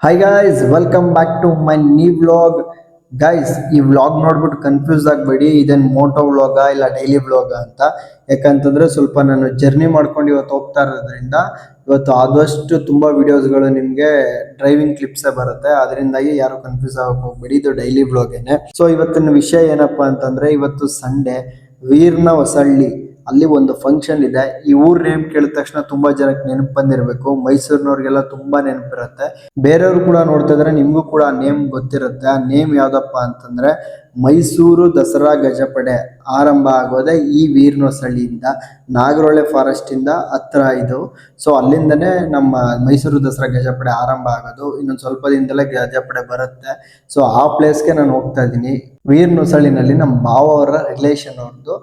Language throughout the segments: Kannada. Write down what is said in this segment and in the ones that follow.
Hi guys, welcome back to my new vlog. Guys, ಈ ವ್ಲಾಗ್ ನೋಡ್ಬಿಟ್ಟು ಕನ್ಫ್ಯೂಸ್ ಆಗಬೇಡಿ, ಇದೇನು ಮೋಟೋ ವ್ಲಾಗ ಇಲ್ಲ ಡೈಲಿ ವ್ಲಾಗ ಅಂತ. ಯಾಕಂತಂದ್ರೆ ಸ್ವಲ್ಪ ನಾನು ಜರ್ನಿ ಮಾಡ್ಕೊಂಡು ಇವತ್ತು ಹೋಗ್ತಾ ಇರೋದ್ರಿಂದ ಇವತ್ತು ಆದಷ್ಟು ತುಂಬಾ ವಿಡಿಯೋಸ್ಗಳು ನಿಮಗೆ ಡ್ರೈವಿಂಗ್ ಕ್ಲಿಪ್ಸೇ ಬರುತ್ತೆ. ಅದರಿಂದಾಗಿ ಯಾರು ಕನ್ಫ್ಯೂಸ್ ಆಗಕ್ಕೆ ಹೋಗ್ಬೇಡಿ, ಇದು ಡೈಲಿ ವ್ಲಾಗೇನೆ. ಸೊ ಇವತ್ತಿನ ವಿಷಯ ಏನಪ್ಪಾ ಅಂತಂದ್ರೆ, ಇವತ್ತು ಸಂಡೇ, ವೀರ್ನ ಹೊಸಳ್ಳಿ ಅಲ್ಲಿ ಒಂದು ಫಂಕ್ಷನ್ ಇದೆ. ಈ ಊರ್ ನೇಮ್ ಕೇಳಿದ ತಕ್ಷಣ ತುಂಬಾ ಜನಕ್ಕೆ ನೆನಪು ಬಂದಿರಬೇಕು. ಮೈಸೂರಿನವ್ರಿಗೆಲ್ಲ ತುಂಬಾ ನೆನಪಿರುತ್ತೆ. ಬೇರೆಯವ್ರು ಕೂಡ ನೋಡ್ತಾ ಇದ್ರೆ ನಿಮ್ಗೂ ಕೂಡ ಆ ನೇಮ್ ಗೊತ್ತಿರುತ್ತೆ. ಆ ನೇಮ್ ಯಾವ್ದಪ್ಪ ಅಂತಂದ್ರೆ ಮೈಸೂರು ದಸರಾ ಗಜಪಡೆ ಆರಂಭ ಆಗೋದೆ ಈ ವೀರ್ನಹೊಸಳ್ಳಿಯಿಂದ, ನಾಗರಹೊಳೆ ಫಾರೆಸ್ಟ್ ಇಂದ ಹತ್ರ ಇದು. ಸೊ ಅಲ್ಲಿಂದನೇ ನಮ್ಮ ಮೈಸೂರು ದಸರಾ ಗಜಪಡೆ ಆರಂಭ ಆಗೋದು. ಇನ್ನೊಂದು ಸ್ವಲ್ಪ ದಿನದಲ್ಲೇ ಗಜಪಡೆ ಬರುತ್ತೆ. ಸೊ ಆ ಪ್ಲೇಸ್ಗೆ ನಾನು ಹೋಗ್ತಾ ಇದ್ದೀನಿ. ವೀರ್ನಹೊಸಳ್ಳಿನಲ್ಲಿ ನಮ್ಮ ಭಾವ ಅವರ ರಿಲೇಷನ್ ಅವ್ರದ್ದು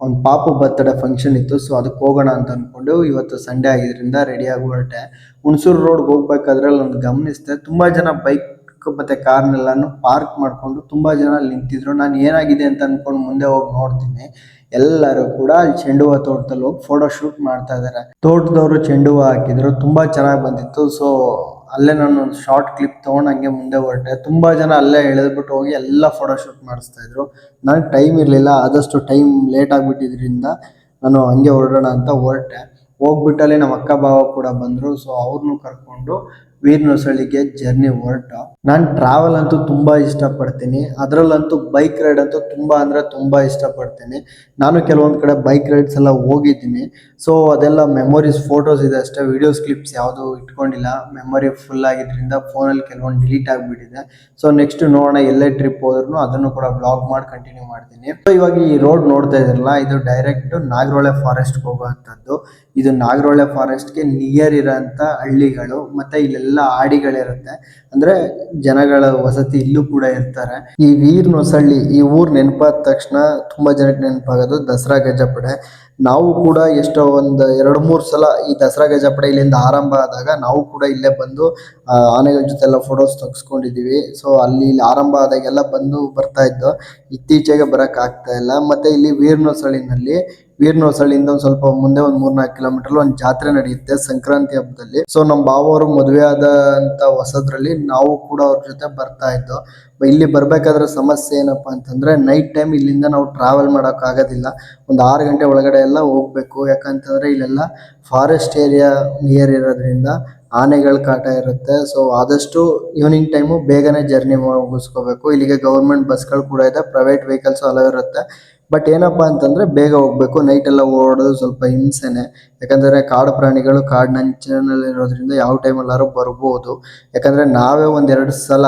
ಒಂದು ಪಾಪು ಬರ್ತ್ಡೇ ಫಂಕ್ಷನ್ ಇತ್ತು. ಸೊ ಅದಕ್ಕೆ ಹೋಗೋಣ ಅಂತ ಅಂದ್ಕೊಂಡು ಇವತ್ತು ಸಂಡೇ ಆಗಿದ್ರಿಂದ ರೆಡಿಯಾಗಿ ಹೊರಟೆ. ಹುಣಸೂರು ರೋಡ್ಗೆ ಹೋಗ್ಬೇಕಾದ್ರೆ ಒಂದು ಗಮನಿಸಿದೆ, ತುಂಬಾ ಜನ ಬೈಕ್ ಮತ್ತೆ ಕಾರ್ನೆಲ್ಲಾನು ಪಾರ್ಕ್ ಮಾಡ್ಕೊಂಡು ತುಂಬಾ ಜನ ಅಲ್ಲಿ ನಿಂತಿದ್ರು. ನಾನು ಏನಾಗಿದೆ ಅಂತ ಅನ್ಕೊಂಡು ಮುಂದೆ ಹೋಗಿ ನೋಡ್ತೀನಿ, ಎಲ್ಲರೂ ಕೂಡ ಅಲ್ಲಿ ಚೆಂಡು ಹೂವು ತೋಟದಲ್ಲಿ ಹೋಗಿ ಫೋಟೋ ಶೂಟ್ ಮಾಡ್ತಾ ಇದ್ದಾರೆ. ತೋಟದವರು ಚೆಂಡು ಹೂವು ಹಾಕಿದ್ರು, ತುಂಬಾ ಚೆನ್ನಾಗಿ ಬಂದಿತ್ತು. ಸೊ ಅಲ್ಲೇ ನಾನು ಒಂದು ಶಾರ್ಟ್ ಕ್ಲಿಪ್ ತೊಗೊಂಡು ಹಂಗೆ ಮುಂದೆ ಹೊರಟೆ. ತುಂಬಾ ಜನ ಅಲ್ಲೇ ಎಳೆದ್ಬಿಟ್ಟು ಹೋಗಿ ಎಲ್ಲ ಫೋಟೋ ಶೂಟ್ ಮಾಡಿಸ್ತಾ ಇದ್ರು. ನನಗೆ ಟೈಮ್ ಇರಲಿಲ್ಲ, ಆದಷ್ಟು ಟೈಮ್ ಲೇಟ್ ಆಗಿಬಿಟ್ಟಿದ್ರಿಂದ ನಾನು ಹಂಗೆ ಹೊರಡೋಣ ಅಂತ ಹೊರಟೆ. ಹೋಗ್ಬಿಟ್ಟಲ್ಲಿ ನಮ್ಮ ಅಕ್ಕ ಭಾವ ಕೂಡ ಬಂದರು. ಸೊ ಅವ್ರನ್ನೂ ಕರ್ಕೊಂಡು ವೀರ್ನಹೊಸಳ್ಳಿಗೆ ಜರ್ನಿ ಹೊರಟ. ನಾನು ಟ್ರಾವೆಲ್ ಅಂತೂ ತುಂಬ ಇಷ್ಟಪಡ್ತೀನಿ, ಅದರಲ್ಲಂತೂ ಬೈಕ್ ರೈಡ್ ಅಂತೂ ತುಂಬ ಅಂದರೆ ತುಂಬ ಇಷ್ಟಪಡ್ತೀನಿ. ನಾನು ಕೆಲವೊಂದು ಕಡೆ ಬೈಕ್ ರೈಡ್ಸ್ ಎಲ್ಲ ಹೋಗಿದ್ದೀನಿ. ಸೊ ಅದೆಲ್ಲ ಮೆಮೊರೀಸ್, ಫೋಟೋಸ್ ಇದೆ ಅಷ್ಟೇ, ವೀಡಿಯೋಸ್ ಕ್ಲಿಪ್ಸ್ ಯಾವುದೂ ಇಟ್ಕೊಂಡಿಲ್ಲ. ಮೆಮೊರಿ ಫುಲ್ ಆಗಿದ್ದರಿಂದ ಫೋನಲ್ಲಿ ಕೆಲವೊಂದು ಡಿಲೀಟ್ ಆಗಿಬಿಟ್ಟಿದೆ. ಸೊ ನೆಕ್ಸ್ಟ್ ನೋಡೋಣ, ಎಲ್ಲೇ ಟ್ರಿಪ್ ಹೋದ್ರೂ ಅದನ್ನು ಕೂಡ ಬ್ಲಾಗ್ ಮಾಡಿ ಕಂಟಿನ್ಯೂ ಮಾಡ್ತೀನಿ. ಸೊ ಇವಾಗ ಈ ರೋಡ್ ನೋಡ್ತಾ ಇದ್ರಲ್ಲ, ಇದು ಡೈರೆಕ್ಟ್ ನಾಗರಹೊಳೆ ಫಾರೆಸ್ಟ್ಗೆ ಹೋಗುವಂಥದ್ದು. ಇದು ನಾಗರಹೊಳೆ ಫಾರೆಸ್ಟ್ಗೆ ನಿಯರ್ ಇರೋಂಥ ಹಳ್ಳಿಗಳು, ಮತ್ತೆ ಇಲ್ಲೆಲ್ಲ ಆಡಿಗಳಿರುತ್ತೆ, ಅಂದ್ರೆ ಜನಗಳ ವಸತಿ ಇಲ್ಲೂ ಕೂಡ ಇರ್ತಾರೆ. ಈ ವೀರ್ನಹೊಸಳ್ಳಿ ಈ ಊರ್ ನೆನಪಾದ ತಕ್ಷಣ ತುಂಬಾ ಜನಕ್ಕೆ ನೆನಪಾಗೋದು ದಸರಾ ಗಜಪಡೆ. ನಾವು ಕೂಡ ಎಷ್ಟೋ ಒಂದು 2-3 ಸಲ ಈ ದಸರಾ ಗಜಪಡೆ ಇಲ್ಲಿಂದ ಆರಂಭ ಆದಾಗ ನಾವು ಕೂಡ ಇಲ್ಲೇ ಬಂದು ಆನೆಗಳ ಜೊತೆ ಎಲ್ಲ ಫೋಟೋಸ್ ತೆಗೆಸ್ಕೊಂಡಿದೀವಿ. ಸೊ ಅಲ್ಲಿ ಆರಂಭ ಆದಾಗೆಲ್ಲ ಬಂದು ಬರ್ತಾ ಇದ್ದು, ಇತ್ತೀಚೆಗೆ ಬರಕ್ ಆಗ್ತಾ ಇಲ್ಲ. ಮತ್ತೆ ಇಲ್ಲಿ ವೀರ್ನಹೊಸಳ್ಳಿಯಿಂದ ಒಂದು ಸ್ವಲ್ಪ ಮುಂದೆ ಒಂದು 3-4 ಕಿಲೋಮೀಟರ್ ಒಂದು ಜಾತ್ರೆ ನಡೆಯುತ್ತೆ ಸಂಕ್ರಾಂತಿ ಹಬ್ಬದಲ್ಲಿ. ಸೊ ನಮ್ಮ ಬಾವರು ಮದುವೆ ಆದಂತ ಹೊಸದ್ರಲ್ಲಿ ನಾವು ಕೂಡ ಅವ್ರ ಜೊತೆ ಬರ್ತಾ ಇದ್ದೋ. ಇಲ್ಲಿ ಬರ್ಬೇಕಾದ್ರೆ ಸಮಸ್ಯೆ ಏನಪ್ಪಾ ಅಂತಂದ್ರೆ, ನೈಟ್ ಟೈಮ್ ಇಲ್ಲಿಂದ ನಾವು ಟ್ರಾವೆಲ್ ಮಾಡಕ್ ಆಗೋದಿಲ್ಲ. ಒಂದು 6 ಗಂಟೆ ಒಳಗಡೆ ಎಲ್ಲ ಹೋಗ್ಬೇಕು. ಯಾಕಂತಂದ್ರೆ ಇಲ್ಲೆಲ್ಲ ಫಾರೆಸ್ಟ್ ಏರಿಯಾ ನಿಯರ್ ಇರೋದ್ರಿಂದ ಆನೆಗಳ ಕಾಟ ಇರುತ್ತೆ. ಸೊ ಆದಷ್ಟು ಈವ್ನಿಂಗ್ ಟೈಮು ಬೇಗನೆ ಜರ್ನಿ ಮುಗಿಸ್ಕೋಬೇಕು. ಇಲ್ಲಿಗೆ ಗೌರ್ಮೆಂಟ್ ಬಸ್ಗಳು ಕೂಡ ಇದೆ, ಪ್ರೈವೇಟ್ ವೆಹಿಕಲ್ಸ್ ಅಲೋ ಇರುತ್ತೆ. ಬಟ್ ಏನಪ್ಪಾ ಅಂತಂದ್ರೆ ಬೇಗ ಹೋಗ್ಬೇಕು. ನೈಟ್ ಎಲ್ಲ ಓಡೋದು ಸ್ವಲ್ಪ ಹಿಂಸೆನೆ, ಯಾಕಂದ್ರೆ ಕಾಡು ಪ್ರಾಣಿಗಳು ಕಾಡಿನಂಚಿನಲ್ಲಿ ಇರೋದ್ರಿಂದ ಯಾವ ಟೈಮಲ್ಲಾರು ಬರ್ಬೋದು. ಯಾಕಂದ್ರೆ ನಾವೇ 1-2 ಸಲ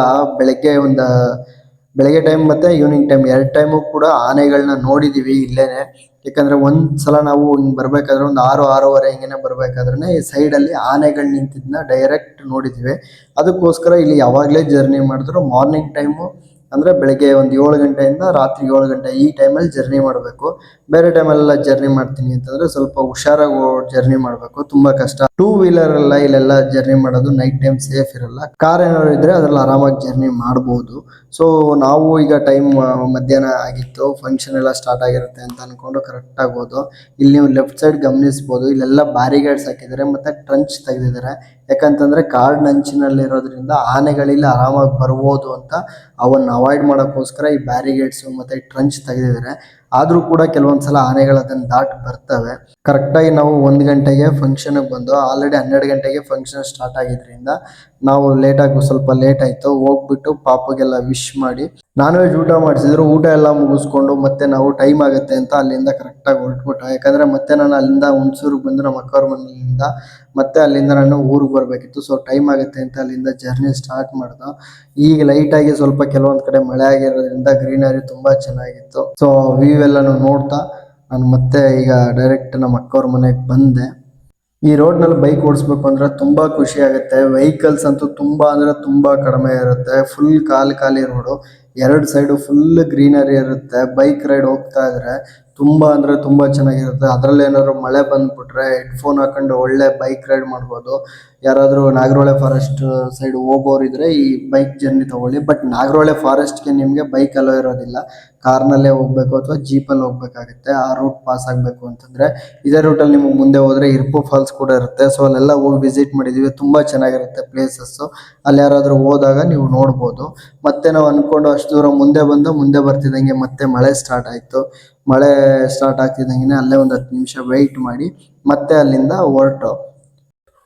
ಬೆಳಗ್ಗೆ ಟೈಮ್ ಮತ್ತೆ ಈವ್ನಿಂಗ್ ಟೈಮ್ 2 ಟೈಮು ಕೂಡ ಆನೆಗಳನ್ನ ನೋಡಿದೀವಿ ಇಲ್ಲೇನೆ. ಯಾಕಂದ್ರೆ ಒಂದ್ಸಲ ನಾವು ಹಿಂಗ್ ಬರ್ಬೇಕಾದ್ರೆ ಒಂದು 6-6:30 ಹಿಂಗೇನೆ ಬರ್ಬೇಕಾದ್ರೆ ಈ ಸೈಡಲ್ಲಿ ಆನೆಗಳು ನಿಂತಿದ್ನ ಡೈರೆಕ್ಟ್ ನೋಡಿದೀವಿ. ಅದಕ್ಕೋಸ್ಕರ ಇಲ್ಲಿ ಯಾವಾಗಲೇ ಜರ್ನಿ ಮಾಡಿದ್ರು ಮಾರ್ನಿಂಗ್ ಟೈಮು, ಅಂದ್ರೆ ಬೆಳಗ್ಗೆ ಒಂದು 7 ಗಂಟೆಯಿಂದ ರಾತ್ರಿ 7 ಗಂಟೆ ಈ ಟೈಮಲ್ಲಿ ಜರ್ನಿ ಮಾಡಬೇಕು. ಬೇರೆ ಟೈಮಲ್ಲೆಲ್ಲ ಜರ್ನಿ ಮಾಡ್ತೀನಿ ಅಂತಂದ್ರೆ ಸ್ವಲ್ಪ ಹುಷಾರಾಗಿ ಜರ್ನಿ ಮಾಡಬೇಕು, ತುಂಬಾ ಕಷ್ಟ. 2 ವೀಲರ್ ಎಲ್ಲ ಇಲ್ಲೆಲ್ಲ ಜರ್ನಿ ಮಾಡೋದು ನೈಟ್ ಟೈಮ್ ಸೇಫ್ ಇರಲ್ಲ. ಕಾರ್ ಏನಾದ್ರು ಇದ್ರೆ ಅದ್ರಲ್ಲಿ ಆರಾಮಾಗಿ ಜರ್ನಿ ಮಾಡ್ಬೋದು. ಸೊ ನಾವು ಈಗ ಟೈಮ್ ಮಧ್ಯಾಹ್ನ ಆಗಿತ್ತು, ಫಂಕ್ಷನ್ ಎಲ್ಲ ಸ್ಟಾರ್ಟ್ ಆಗಿರುತ್ತೆ ಅಂತ ಅನ್ಕೊಂಡು ಕರೆಕ್ಟ್ ಆಗೋದು. ಇಲ್ಲಿ ನೀವು ಲೆಫ್ಟ್ ಸೈಡ್ ಗಮನಿಸ್ಬೋದು, ಇಲ್ಲೆಲ್ಲ ಬ್ಯಾರಿಗೇಡ್ಸ್ ಹಾಕಿದ್ದಾರೆ ಮತ್ತೆ ಟ್ರಂಚ್ ತೆಗೆದಿದ್ದಾರೆ. ಯಾಕಂತಂದ್ರೆ ಕಾಡಿನಂಚಿನಲ್ಲಿ ಇರೋದ್ರಿಂದ ಆನೆಗಳಿಲ್ಲಿ ಆರಾಮಾಗಿ ಬರ್ಬೋದು ಅಂತ ಅವನ್ನ ಅವಾಯ್ಡ್ ಮಾಡೋಕ್ಕೋಸ್ಕರ ಈ ಬ್ಯಾರಿಗೇಡ್ಸ್ ಮತ್ತೆ ಟ್ರಂಚ್ ತೆಗೆದಿದ್ದಾರೆ. ಆದ್ರೂ ಕೂಡ ಕೆಲವೊಂದ್ಸಲ ಆನೆಗಳು ಅದನ್ನ ದಾಟಿ ಬರ್ತವೆ. ಕರೆಕ್ಟಾಗಿ ನಾವು 1 ಗಂಟೆಗೆ ಫಂಕ್ಷನ್ಗೆ ಬಂದು ಆಲ್ರೆಡಿ 12 ಗಂಟೆಗೆ ಫಂಕ್ಷನ್ ಸ್ಟಾರ್ಟ್ ಆಗಿದ್ರಿಂದ ನಾವು ಸ್ವಲ್ಪ ಲೇಟ್ ಆಯ್ತು. ಹೋಗ್ಬಿಟ್ಟು ಪಾಪಗೆಲ್ಲ ವಿಶ್ ಮಾಡಿ ನಾನ್ ವೆಜ್ ಊಟ ಮಾಡಿಸಿದ್ರು. ಊಟ ಎಲ್ಲ ಮುಗಿಸ್ಕೊಂಡು ಮತ್ತೆ ನಾವು ಟೈಮ್ ಆಗುತ್ತೆ ಅಂತ ಅಲ್ಲಿಂದ ಕರೆಕ್ಟಾಗಿ ಹೊರಟ್ಬಿಟ್ಟು, ಯಾಕಂದ್ರೆ ಮತ್ತೆ ನಾನು ಅಲ್ಲಿಂದ ಹುಣಸೂರಿಗೆ ಬಂದು ನಮ್ಮ ಅಕ್ಕವ್ರ ಮನೆಯಿಂದ ಮತ್ತೆ ಅಲ್ಲಿಂದ ನಾನು ಊರಿಗೆ ಬರಬೇಕಿತ್ತು. ಸೊ ಟೈಮ್ ಆಗುತ್ತೆ ಅಂತ ಅಲ್ಲಿಂದ ಜರ್ನಿ ಸ್ಟಾರ್ಟ್ ಮಾಡ್ದೆ. ಈಗ ಲೈಟಾಗಿ ಸ್ವಲ್ಪ ಕೆಲವೊಂದು ಕಡೆ ಮಳೆ ಆಗಿರೋದ್ರಿಂದ ಗ್ರೀನರಿ ತುಂಬಾ ಚೆನ್ನಾಗಿತ್ತು. ಸೊ ವ್ಯೂ ಎಲ್ಲಾನು ನೋಡ್ತಾ ನಾನು ಮತ್ತೆ ಈಗ ಡೈರೆಕ್ಟ್ ನಮ್ಮ ಅಕ್ಕವ್ರ ಮನೆಗೆ ಬಂದೆ. ಈ ರೋಡ್ನಲ್ಲಿ ಬೈಕ್ ಓಡಿಸ್ಬೇಕು ಅಂದ್ರೆ ತುಂಬಾ ಖುಷಿ ಆಗುತ್ತೆ. ವೆಹಿಕಲ್ಸ್ ಅಂತೂ ತುಂಬಾ ಅಂದ್ರೆ ತುಂಬಾ ಕಡಿಮೆ ಇರುತ್ತೆ. ಫುಲ್ ಖಾಲಿ ರೋಡು, 2 ಸೈಡು ಫುಲ್ ಗ್ರೀನರಿ ಇರುತ್ತೆ. ಬೈಕ್ ರೈಡ್ ಹೋಗ್ತಾ ಇದ್ರೆ ತುಂಬ ಅಂದರೆ ತುಂಬ ಚೆನ್ನಾಗಿರುತ್ತೆ. ಅದರಲ್ಲಿ ಏನಾದ್ರು ಮಳೆ ಬಂದುಬಿಟ್ರೆ ಹೆಡ್ಫೋನ್ ಹಾಕೊಂಡು ಒಳ್ಳೆ ಬೈಕ್ ರೈಡ್ ಮಾಡ್ಬೋದು. ಯಾರಾದರೂ ನಾಗರಹೊಳೆ ಫಾರೆಸ್ಟ್ ಸೈಡ್ ಹೋಗೋರಿದ್ರೆ ಈ ಬೈಕ್ ಜರ್ನಿ ತೊಗೊಳ್ಳಿ. ಬಟ್ ನಾಗರಹೊಳೆ ಫಾರೆಸ್ಟ್ಗೆ ನಿಮಗೆ ಬೈಕ್ ಅಲೋ ಇರೋದಿಲ್ಲ, ಕಾರ್ನಲ್ಲೇ ಹೋಗಬೇಕು ಅಥವಾ ಜೀಪಲ್ಲಿ ಹೋಗಬೇಕಾಗುತ್ತೆ. ಆ ರೂಟ್ ಪಾಸ್ ಆಗಬೇಕು ಅಂತಂದರೆ ಇದೇ ರೂಟಲ್ಲಿ ನಿಮಗೆ ಮುಂದೆ ಹೋದರೆ ಇರ್ಪು ಫಾಲ್ಸ್ ಕೂಡ ಇರುತ್ತೆ. ಸೊ ಅಲ್ಲೆಲ್ಲ ಹೋಗಿ ವಿಸಿಟ್ ಮಾಡಿದ್ದೀವಿ, ತುಂಬ ಚೆನ್ನಾಗಿರುತ್ತೆ ಪ್ಲೇಸಸ್ಸು. ಅಲ್ಲಿ ಯಾರಾದರೂ ಹೋದಾಗ ನೀವು ನೋಡ್ಬೋದು. ಮತ್ತೆ ನಾವು ಅಂದ್ಕೊಂಡು ಅಷ್ಟು ದೂರ ಮುಂದೆ ಬರ್ತಿದ್ದಂಗೆ ಮತ್ತೆ ಮಳೆ ಸ್ಟಾರ್ಟ್ ಆಯಿತು. ಮಳೆ ಸ್ಟಾರ್ಟ್ ಆಗ್ತಿದ್ದಂಗೆ ಅಲ್ಲೇ ಒಂದು 10 ನಿಮಿಷ ವೆಯ್ಟ್ ಮಾಡಿ ಮತ್ತೆ ಅಲ್ಲಿಂದ ಹೊರಟು.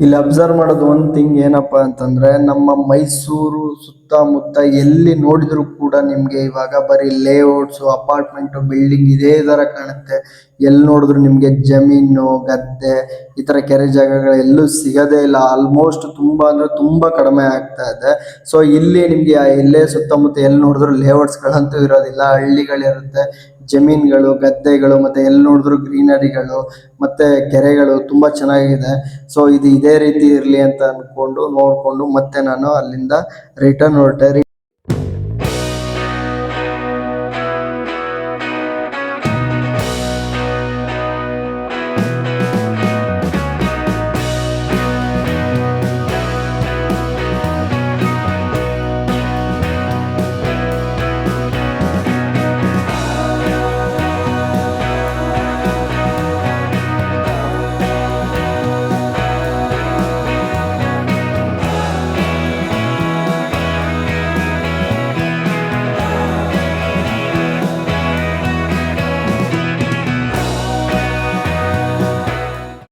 ಇಲ್ಲಿ ಅಬ್ಸರ್ವ್ ಮಾಡೋದು ಒಂದು ಥಿಂಗ್ ಏನಪ್ಪ ಅಂತಂದರೆ, ನಮ್ಮ ಮೈಸೂರು ಸುತ್ತಮುತ್ತ ಎಲ್ಲಿ ನೋಡಿದರೂ ಕೂಡ ನಿಮಗೆ ಇವಾಗ ಬರೀ ಲೇಔಟ್ಸು, ಅಪಾರ್ಟ್ಮೆಂಟು, ಬಿಲ್ಡಿಂಗ್ ಇದೇ ಥರ ಕಾಣುತ್ತೆ. ಎಲ್ಲಿ ನೋಡಿದ್ರು ನಿಮಗೆ ಜಮೀನು, ಗದ್ದೆ, ಈ ಥರ ಕೆರೆ ಜಾಗಗಳು ಎಲ್ಲೂ ಸಿಗೋದೇ ಇಲ್ಲ. ಆಲ್ಮೋಸ್ಟ್ ತುಂಬ ಅಂದರೆ ತುಂಬ ಕಡಿಮೆ ಆಗ್ತಾ ಇದೆ. ಸೊ ಇಲ್ಲಿ ನಿಮಗೆ ಇಲ್ಲೇ ಸುತ್ತಮುತ್ತ ಎಲ್ಲಿ ನೋಡಿದ್ರು ಲೇಔಟ್ಸ್ಗಳಂತೂ ಇರೋದಿಲ್ಲ, ಹಳ್ಳಿಗಳಿರುತ್ತೆ, ಜಮೀನುಗಳು, ಗದ್ದೆಗಳು, ಮತ್ತು ಎಲ್ಲಿ ನೋಡಿದ್ರು ಗ್ರೀನರಿಗಳು ಮತ್ತು ಕೆರೆಗಳು ತುಂಬ ಚೆನ್ನಾಗಿದೆ. ಸೊ ಇದು ಇದೇ ರೀತಿ ಇರಲಿ ಅಂತ ಅಂದ್ಕೊಂಡು ನೋಡಿಕೊಂಡು ಮತ್ತೆ ನಾನು ಅಲ್ಲಿಂದ ರಿಟರ್ನ್ ಹೊರಟೆ.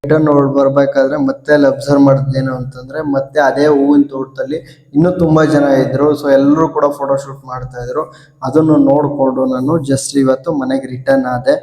ರಿಟರ್ನ್ ಬರಬೇಕಾದ್ರೆ ಮತ್ತೆ ಅಲ್ಲಿ ಅಬ್ಸರ್ವ್ ಮಾಡಿದ್ದೇನು ಅಂತಂದರೆ, ಮತ್ತೆ ಅದೇ ಹೂವಿನ ತೋಟದಲ್ಲಿ ಇನ್ನೂ ತುಂಬ ಜನ ಇದ್ದರು. ಸೊ ಎಲ್ಲರೂ ಕೂಡ ಫೋಟೋಶೂಟ್ ಮಾಡ್ತಾಯಿದ್ರು. ಅದನ್ನು ನೋಡಿಕೊಂಡು ನಾನು ಜಸ್ಟ್ ಇವತ್ತು ಮನೆಗೆ ರಿಟರ್ನ್ ಆದೆ.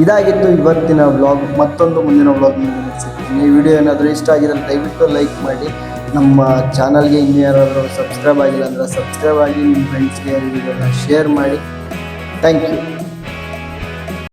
ಇದಾಗಿತ್ತು ಇವತ್ತಿನ ವ್ಲಾಗ್. ಮತ್ತೊಂದು ಮುಂದಿನ ವ್ಲಾಗ್ ಸಿಗ್ತೀನಿ. ಈ ವಿಡಿಯೋ ಏನಾದರೂ ಇಷ್ಟ ಆಗಿದ್ರೆ ದಯವಿಟ್ಟು ಲೈಕ್ ಮಾಡಿ. ನಮ್ಮ ಚಾನಲ್ಗೆ ಇನ್ನೂ ಯಾರಾದರೂ ಸಬ್ಸ್ಕ್ರೈಬ್ ಆಗಿಲ್ಲ ಅಂದರೆ ಸಬ್ಸ್ಕ್ರೈಬ್ ಆಗಿ, ನಿಮ್ಮ ಫ್ರೆಂಡ್ಸ್ಗೆ ಈ ವಿಡಿಯೋನ ಶೇರ್ ಮಾಡಿ. Thank you.